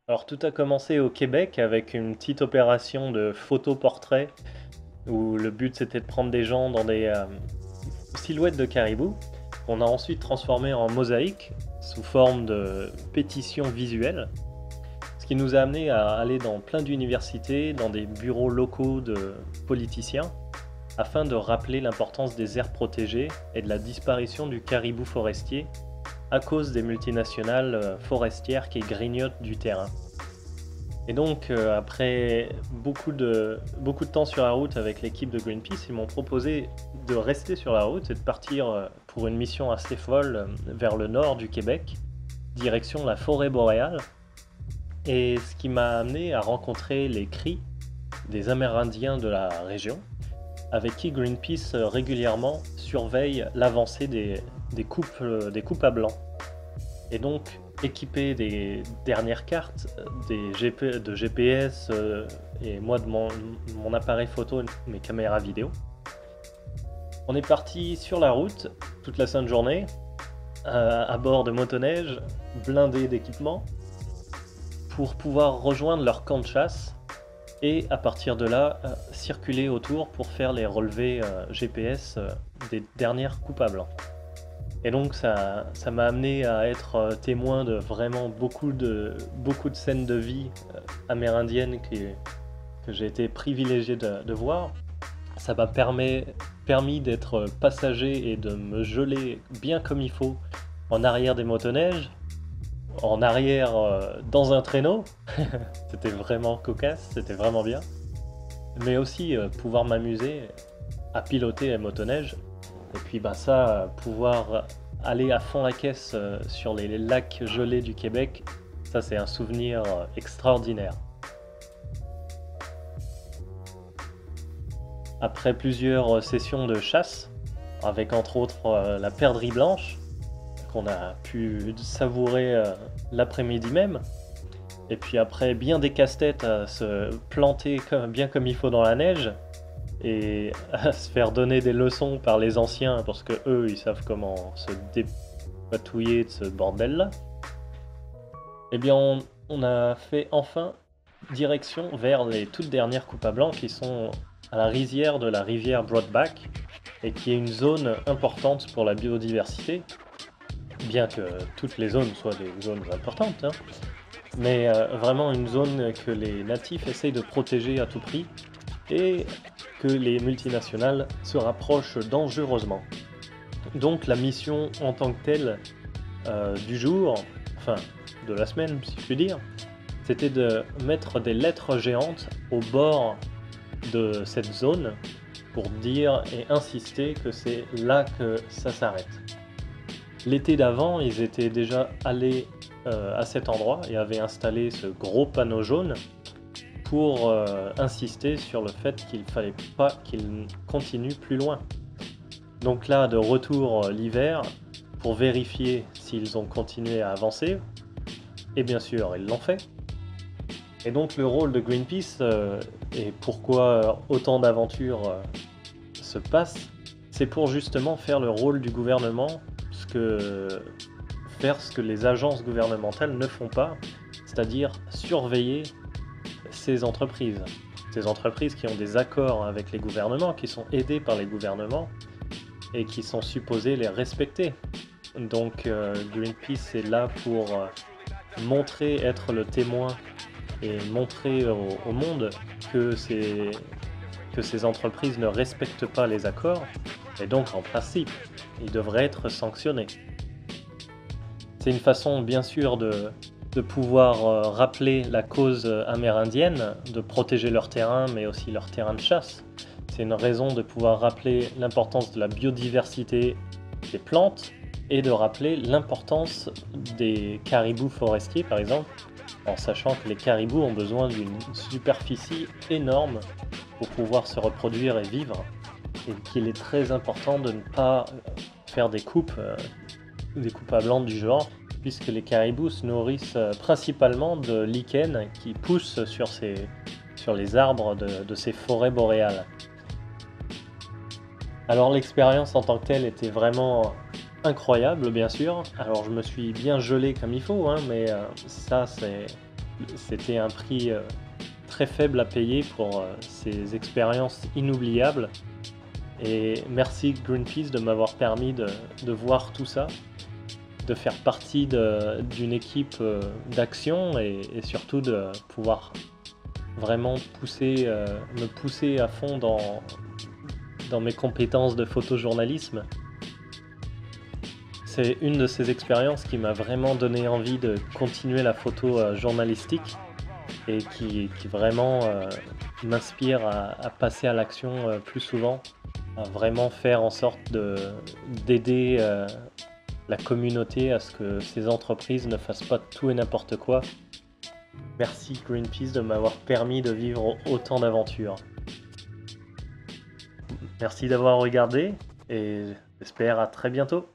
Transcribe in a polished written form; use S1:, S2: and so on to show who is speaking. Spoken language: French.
S1: Alors tout a commencé au Québec avec une petite opération de photo-portrait où le but c'était de prendre des gens dans des silhouettes de caribou qu'on a ensuite transformé en mosaïque sous forme de pétition visuelle, ce qui nous a amené à aller dans plein d'universités, dans des bureaux locaux de politiciens, afin de rappeler l'importance des aires protégées et de la disparition du caribou forestier à cause des multinationales forestières qui grignotent du terrain. Et donc, après beaucoup de temps sur la route avec l'équipe de Greenpeace, ils m'ont proposé de rester sur la route et de partir pour une mission assez folle vers le nord du Québec, direction la forêt boréale. Et ce qui m'a amené à rencontrer les Cris, des Amérindiens de la région, avec qui Greenpeace régulièrement surveille l'avancée des coupes à blanc. Et donc, équipé des dernières cartes, de GPS et moi de mon appareil photo et mes caméras vidéo, on est parti sur la route toute la sainte journée, à bord de motoneige, blindés d'équipements, pour pouvoir rejoindre leur camp de chasse et à partir de là, circuler autour pour faire les relevés GPS des dernières coupes à blanc. Et donc ça m'a amené à être témoin de vraiment beaucoup de scènes de vie amérindiennes que j'ai été privilégié de voir. Ça m'a permis d'être passager et de me geler bien comme il faut en arrière des motoneiges, en arrière dans un traîneau. C'était vraiment cocasse, c'était vraiment bien. Mais aussi pouvoir m'amuser à piloter les motoneiges. Et puis pouvoir aller à fond la caisse sur les lacs gelés du Québec, ça c'est un souvenir extraordinaire. Après plusieurs sessions de chasse, avec entre autres la perdrix blanche, qu'on a pu savourer l'après-midi même, et puis après bien des casse-têtes à se planter bien comme il faut dans la neige, et à se faire donner des leçons par les anciens parce que eux ils savent comment se dépatouiller de ce bordel là, eh bien on a fait enfin direction vers les toutes dernières coupes à blanc qui sont à la rizière de la rivière Broadback et qui est une zone importante pour la biodiversité, bien que toutes les zones soient des zones importantes, hein, mais vraiment une zone que les natifs essayent de protéger à tout prix et que les multinationales se rapprochent dangereusement. Donc la mission en tant que telle du jour, enfin de la semaine si je puis dire, c'était de mettre des lettres géantes au bord de cette zone pour dire et insister que c'est là que ça s'arrête. L'été d'avant, ils étaient déjà allés à cet endroit et avaient installé ce gros panneau jaune pour insister sur le fait qu'il fallait pas qu'ils continuent plus loin. Donc là, de retour l'hiver, pour vérifier s'ils ont continué à avancer, et bien sûr, ils l'ont fait. Et donc le rôle de Greenpeace, et pourquoi autant d'aventures se passent, c'est pour justement faire le rôle du gouvernement, faire ce que les agences gouvernementales ne font pas, c'est-à-dire surveiller ces entreprises. Ces entreprises qui ont des accords avec les gouvernements, qui sont aidées par les gouvernements et qui sont supposées les respecter. Donc Greenpeace est là pour montrer, être le témoin et montrer au monde que ces entreprises ne respectent pas les accords et donc en principe, ils devraient être sanctionnés. C'est une façon bien sûr de pouvoir rappeler la cause amérindienne, de protéger leur terrain mais aussi leur terrain de chasse. C'est une raison de pouvoir rappeler l'importance de la biodiversité des plantes et de rappeler l'importance des caribous forestiers par exemple, en sachant que les caribous ont besoin d'une superficie énorme pour pouvoir se reproduire et vivre, et qu'il est très important de ne pas faire des coupes à blanc du genre, puisque les caribous se nourrissent principalement de lichens qui poussent sur les arbres de ces forêts boréales. Alors l'expérience en tant que telle était vraiment incroyable bien sûr, alors je me suis bien gelé comme il faut, hein, mais ça C'était un prix très faible à payer pour ces expériences inoubliables. Et merci Greenpeace de m'avoir permis de voir tout ça, de faire partie d'une équipe d'action et surtout de pouvoir vraiment me pousser à fond dans mes compétences de photojournalisme. C'est une de ces expériences qui m'a vraiment donné envie de continuer la photo journalistique et qui vraiment m'inspire à passer à l'action plus souvent, à vraiment faire en sorte d'aider la communauté à ce que ces entreprises ne fassent pas tout et n'importe quoi. Merci Greenpeace de m'avoir permis de vivre autant d'aventures. Merci d'avoir regardé et j'espère à très bientôt.